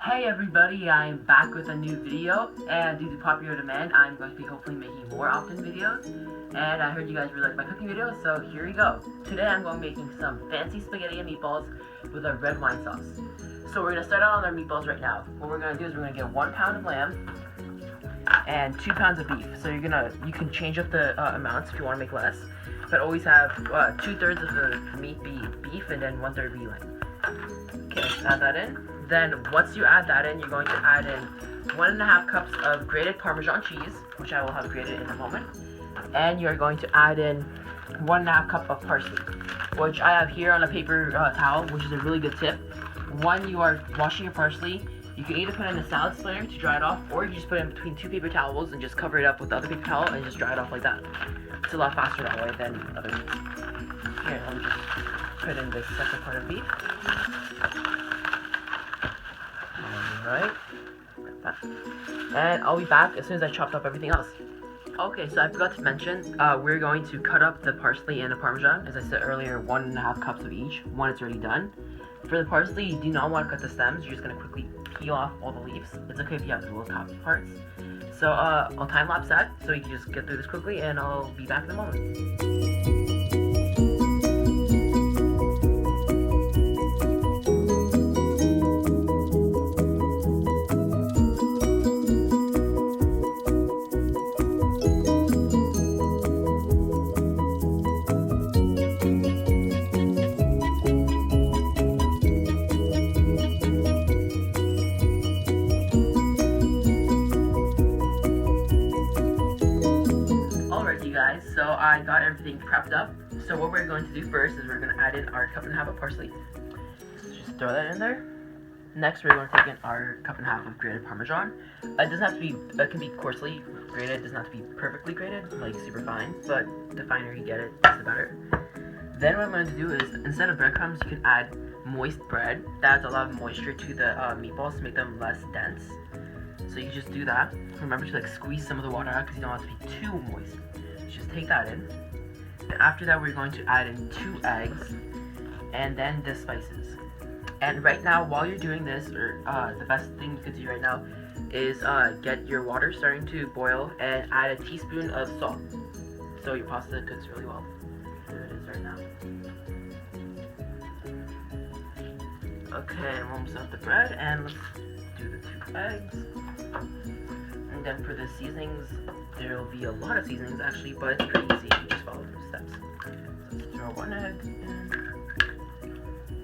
Hey everybody, I'm back with a new video, and due to popular demand, I'm going to be hopefully making more often videos, and I heard you guys really like my cooking videos, so here we go. Today I'm going to be making some fancy spaghetti and meatballs with a red wine sauce. So we're going to start out on our meatballs right now. What we're going to do is we're going to get 1 pound of lamb and 2 pounds of beef. So you can change up the amounts if you want to make less, but always have 2/3 of the meat be beef and then 1/3 be lamb. Okay, let's add that in. Then once you add that in, you're going to add in 1.5 cups of grated parmesan cheese, which I will have grated in a moment. And you're going to add in 1.5 cup of parsley, which I have here on a paper towel, which is a really good tip. When you are washing your parsley, you can either put it in a salad sprayer to dry it off, or you can just put it in between 2 paper towels and just cover it up with the other paper towel and just dry it off like that. It's a lot faster that way than other meats. Here, let me just put in this second part of beef. Alright, and I'll be back as soon as I chopped up everything else. Okay, so I forgot to mention, we're going to cut up the parsley and the parmesan. As I said earlier, 1.5 cups of each, when it's already done. For the parsley, you do not want to cut the stems, you're just going to quickly peel off all the leaves. It's okay if you have the little top parts. So I'll time lapse that, so you can just get through this quickly, and I'll be back in a moment. Guys, so I got everything prepped up. So what we're going to do first is we're going to add in our 1.5 cups of parsley. So just throw that in there. Next, we're going to take in our 1.5 cups of grated parmesan. It doesn't have to be, it can be coarsely grated. It doesn't have to be perfectly grated, like super fine, but the finer you get it, the better. Then what I'm going to do is, instead of breadcrumbs, you can add moist bread. That adds a lot of moisture to the meatballs to make them less dense. So you can just do that. Remember to squeeze some of the water out because you don't want it to be too moist. Just take that in. And after that, we're going to add in 2 eggs and then the spices. And right now, while you're doing this, or the best thing you could do right now is get your water starting to boil and add a teaspoon of salt, so your pasta cooks really well. There it is right now. Okay, I'm almost done with the bread, and let's do the 2 eggs. And then for the seasonings, there will be a lot of seasonings actually, but it's pretty easy. You just follow the steps. So let's throw 1 egg in,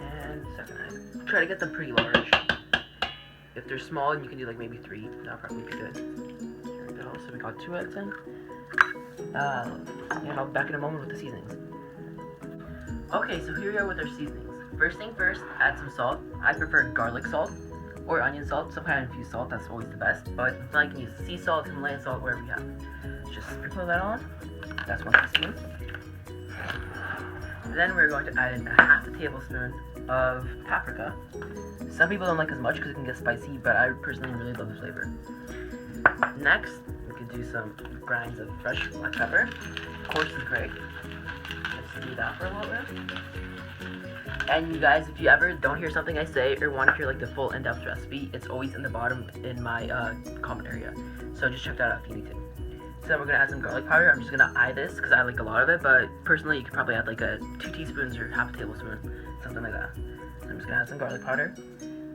and 2nd egg. Try to get them pretty large. If they're small, you can do maybe 3. That'll probably be good. Here we go. So we got 2 eggs in. And I'll be back in a moment with the seasonings. Okay, so here we are with our seasonings. First thing first, add some salt. I prefer garlic salt or onion salt, some kind of infused salt, that's always the best, but I can use sea salt, Himalayan salt, whatever you have. Just sprinkle that on. That's 1 teaspoon. Then we're going to add in 1/2 tablespoon of paprika. Some people don't like as much because it can get spicy, but I personally really love the flavor. Next, we can do some grinds of fresh black pepper. Coarse is great. Let's do that for a little bit. And you guys, if you ever don't hear something I say or want to hear the full in-depth recipe, it's always in the bottom in my comment area. So just check that out if you need to. So then we're going to add some garlic powder. I'm just going to eye this because I like a lot of it, but personally you could probably add 2 teaspoons or 1/2 tablespoon, something like that. So I'm just going to add some garlic powder.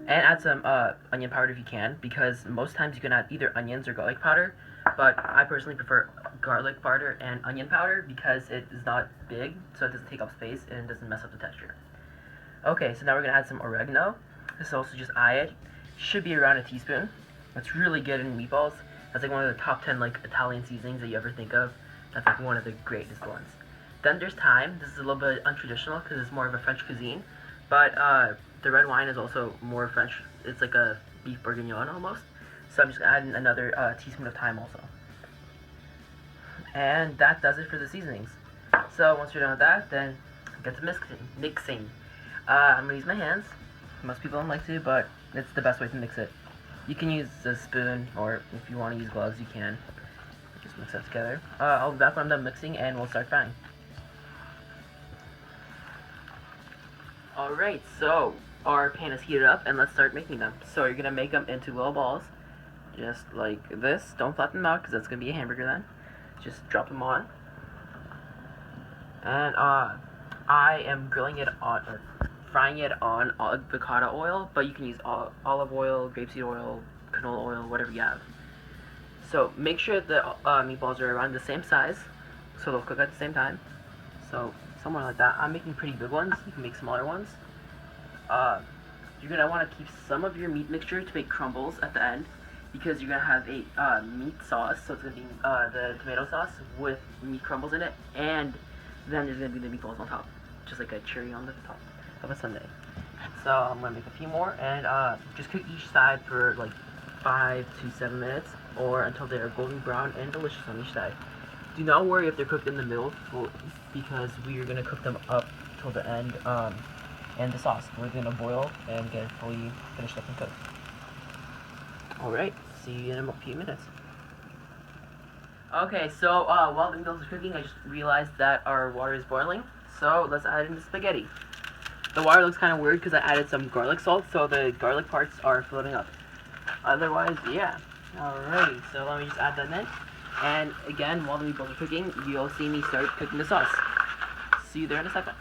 And add some onion powder if you can, because most times you can add either onions or garlic powder, but I personally prefer garlic powder and onion powder because it is not big, so it doesn't take up space and it doesn't mess up the texture. Okay, so now we're going to add some oregano. This also just eye it. Should be around 1 teaspoon. It's really good in meatballs. That's one of the top 10 Italian seasonings that you ever think of. That's one of the greatest ones. Then there's thyme. This is a little bit untraditional because it's more of a French cuisine. But the red wine is also more French. It's like a beef bourguignon almost. So I'm just going to add in another teaspoon of thyme also. And that does it for the seasonings. So once you're done with that, then get to mixing. I'm going to use my hands. Most people don't like to, but it's the best way to mix it. You can use a spoon, or if you want to use gloves, you can. Just mix that together. I'll be back when I'm done mixing, and we'll start frying. Alright, so our pan is heated up, and let's start making them. So you're gonna make them into little balls, just like this. Don't flatten them out because that's gonna be a hamburger then. Just drop them on, and I am grilling it on, or frying it on avocado oil, but you can use olive oil, grapeseed oil, canola oil, whatever you have. So make sure the meatballs are around the same size, so they'll cook at the same time. So somewhere like that. I'm making pretty big ones. You can make smaller ones. You're gonna want to keep some of your meat mixture to make crumbles at the end, because you're gonna have a meat sauce. So it's gonna be the tomato sauce with meat crumbles in it, and then there's gonna be the meatballs on top, just like a cherry on the top of a sundae. So I'm gonna make a few more, and just cook each side for like 5 to 7 minutes, or until they are golden brown and delicious on each side. Do not worry if they're cooked in the middle, because we are gonna cook them up till the end. And the sauce, we're gonna boil and get it fully finished up and cooked. Alright, see you in a few minutes. Okay, so while the meatballs are cooking, I just realized that our water is boiling. So let's add in the spaghetti. The water looks kind of weird because I added some garlic salt, so the garlic parts are floating up. Otherwise, yeah. Alrighty, so let me just add that in. And again, while the meatballs are cooking, you'll see me start cooking the sauce. See you there in a second.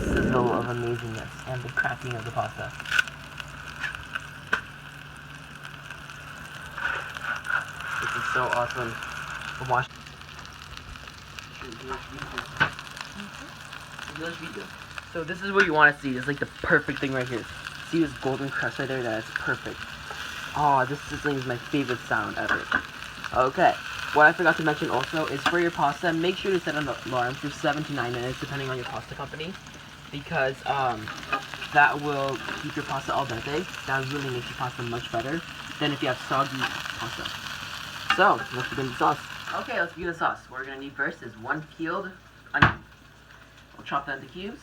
Sizzle of amazingness and the cracking of the pasta. This is so awesome. Watch. So this is what you want to see. It's like the perfect thing right here. See this golden crust right there? That is perfect. Oh, this sizzling is my favorite sound ever. Okay. What I forgot to mention also is for your pasta, make sure to set an alarm for 7 to 9 minutes, depending on your pasta company, because that will keep your pasta al dente. That really makes your pasta much better than if you have soggy pasta. So let's begin the sauce. Okay, let's begin the sauce. What we're gonna need first is 1 peeled onion. We'll chop that into cubes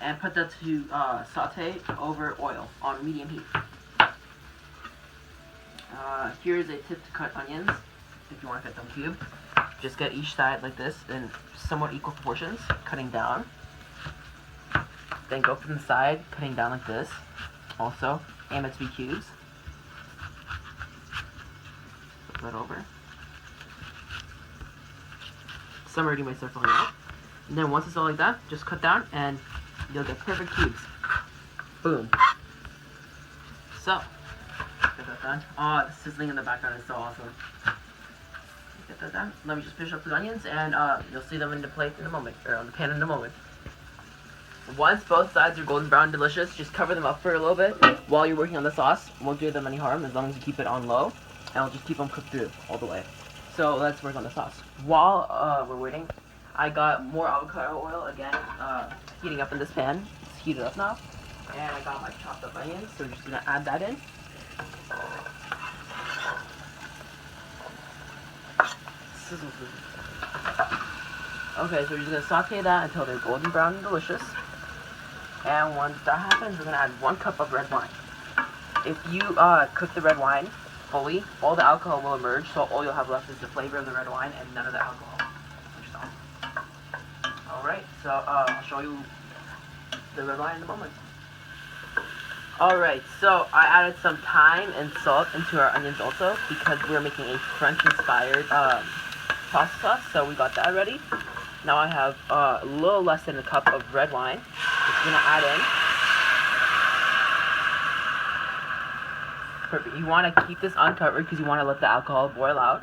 and put that to saute over oil on medium heat. Here's a tip to cut onions if you want to cut them cubed. Just get each side like this in somewhat equal proportions, cutting down. Then go from the side, cutting down like this. Also, aim it to be cubes. Flip that over. Some already might start falling out. And then once it's all like that, just cut down and you'll get perfect cubes. Boom. So, get that done. Oh, the sizzling in the background is so awesome. Get that done. Let me just finish up the onions, and you'll see them in the plate in a moment, or on the pan in a moment. Once both sides are golden brown and delicious, just cover them up for a little bit while you're working on the sauce. It won't do them any harm as long as you keep it on low, and I'll just keep them cooked through all the way. So let's work on the sauce. While we're waiting, I got more avocado oil again, heating up in this pan. It's heated up now. And I got my chopped up onions, so we're just gonna add that in. Sizzle, sizzle. Okay, so we're just gonna saute that until they're golden brown and delicious. And once that happens, we're gonna add 1 cup of red wine. If you cook the red wine fully, all the alcohol will emerge, so all you'll have left is the flavor of the red wine and none of the alcohol. Alright, so I'll show you the red wine in a moment. Alright, so I added some thyme and salt into our onions also, because we're making a French-inspired pasta sauce, so we got that ready. Now I have a little less than a cup of red wine, which I'm going to add in. Perfect. You want to keep this uncovered because you want to let the alcohol boil out.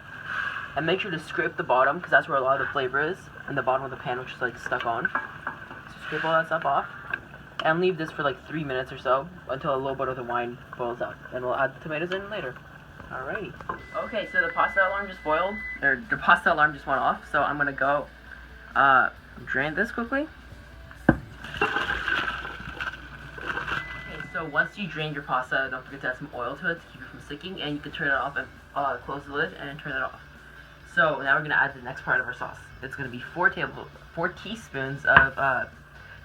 And make sure to scrape the bottom, because that's where a lot of the flavor is, in the bottom of the pan, which is like stuck on. So scrape all that stuff off. And leave this for like 3 minutes or so, until a little bit of the wine boils out. Then we'll add the tomatoes in later. Alrighty. Okay, so the pasta alarm just boiled, or the pasta alarm just went off, so I'm gonna go drain this quickly. Okay, so once you drain your pasta, don't forget to add some oil to it to keep it from sticking, and you can turn it off and close the lid and turn it off. So now we're gonna add the next part of our sauce. It's gonna be 4 teaspoons of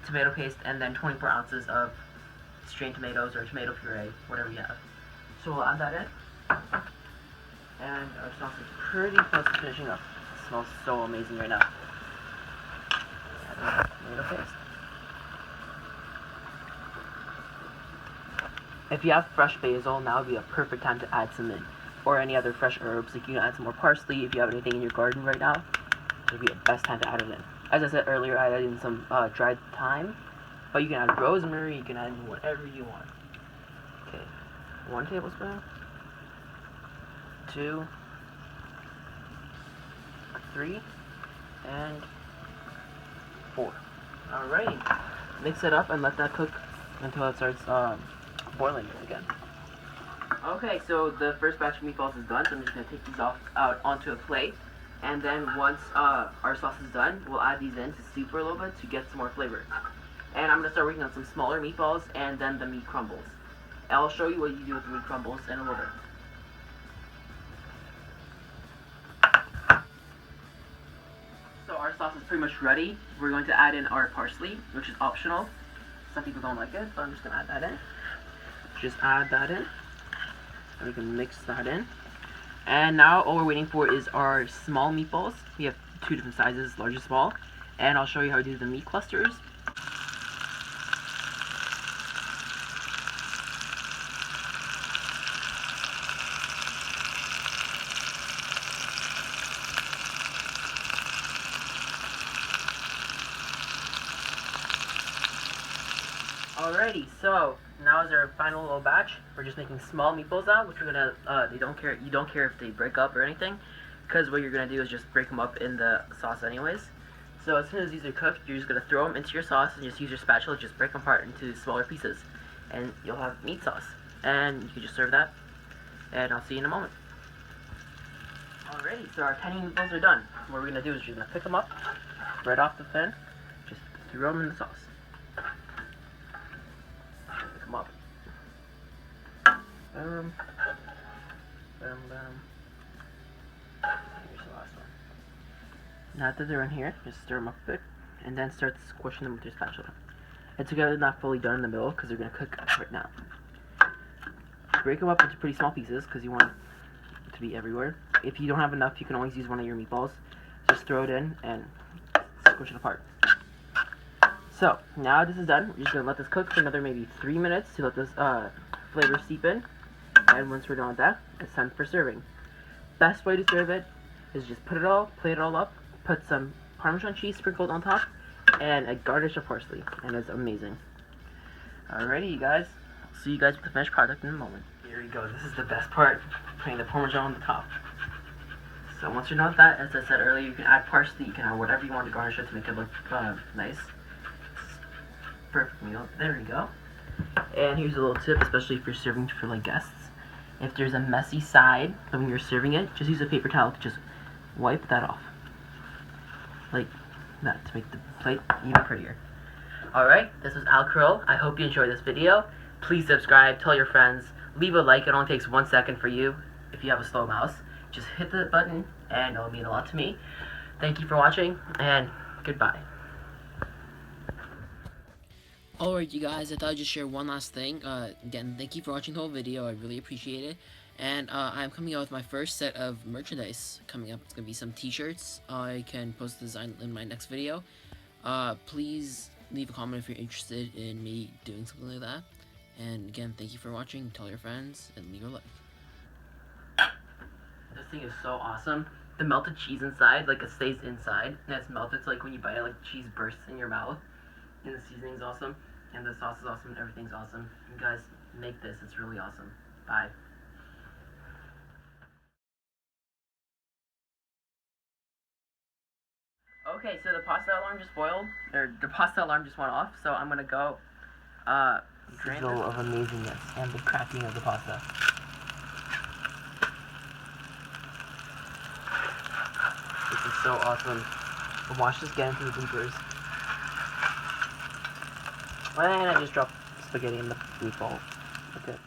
tomato paste, and then 24 ounces of strained tomatoes or tomato puree, whatever you have. So we'll add that in. And our sauce is pretty close to finishing up. smells so amazing right now. Add tomato paste. If you have fresh basil, now would be a perfect time to add some in. Or any other fresh herbs, like you can add some more parsley if you have anything in your garden right now. It would be the best time to add it in. As I said earlier, I added in some dried thyme, but you can add rosemary, you can add in whatever you want. Okay, 1 tablespoon, 2, 3, and 4. Alrighty, mix it up and let that cook until it starts boiling again. Okay, so the first batch of meatballs is done, so I'm just going to take these out onto a plate. And then once our sauce is done, we'll add these in to stew for a little bit to get some more flavor. And I'm going to start working on some smaller meatballs and then the meat crumbles. I'll show you what you do with the meat crumbles in a little bit. So our sauce is pretty much ready. We're going to add in our parsley, which is optional. Some people don't like it, but I'm just going to add that in. Just add that in. And we can mix that in. And now all we're waiting for is our small meatballs. We have 2 different sizes, large and small. And I'll show you how to do the meat clusters. Alrighty, so now is our final little batch. We're just making small meatballs out, which we're gonna. You don't care if they break up or anything, because what you're gonna do is just break them up in the sauce anyways. So as soon as these are cooked, you're just gonna throw them into your sauce and just use your spatula, just break them apart into smaller pieces, and you'll have meat sauce. And you can just serve that. And I'll see you in a moment. Alrighty, so our tiny meatballs are done. What we're gonna do is you're gonna pick them up right off the pan, just throw them in the sauce. Up. Boom. Boom, boom. Here's the last one. Now that they're in here, just stir them up a bit, and then start squishing them with your spatula. It's okay, not fully done in the middle, because they're going to cook right now. Break them up into pretty small pieces, because you want it to be everywhere. If you don't have enough, you can always use one of your meatballs. Just throw it in, and squish it apart. So, now this is done, we're just going to let this cook for another maybe 3 minutes to let this flavor seep in. And once we're done with that, it's time for serving. Best way to serve it is just plate it all up, put some Parmesan cheese sprinkled on top, and a garnish of parsley, and it's amazing. Alrighty, you guys, I'll see you guys with the finished product in a moment. Here we go, this is the best part, putting the Parmesan on the top. So once you're done with that, as I said earlier, you can add parsley, you can add whatever you want to garnish it to make it look nice. Perfect meal. There we go. And here's a little tip, especially if you're serving for like guests. If there's a messy side when you're serving it, just use a paper towel to just wipe that off. Like that, to make the plate even prettier. Alright, this was Krill. I hope you enjoyed this video. Please subscribe, tell your friends, leave a like. It only takes 1 second for you if you have a slow mouse. Just hit the button and it'll mean a lot to me. Thank you for watching, and goodbye. Alright, you guys, I thought I'd just share one last thing. Again, thank you for watching the whole video. I really appreciate it. And I'm coming out with my first set of merchandise coming up. It's going to be some t-shirts. I can post the design in my next video. Please leave a comment if you're interested in me doing something like that. And again, thank you for watching. Tell your friends and leave a like. This thing is so awesome. The melted cheese inside, like it stays inside. And it's melted, so like when you bite it, like cheese bursts in your mouth. And the seasoning's awesome, and the sauce is awesome, and everything's awesome. You guys, make this, it's really awesome. Bye. Okay, so the pasta alarm just boiled, or the pasta alarm just went off, so I'm gonna go, drain this of amazingness and the cracking of the pasta. This is so awesome. Watch this get into the bloopers. And I just dropped spaghetti in the meatball. Okay.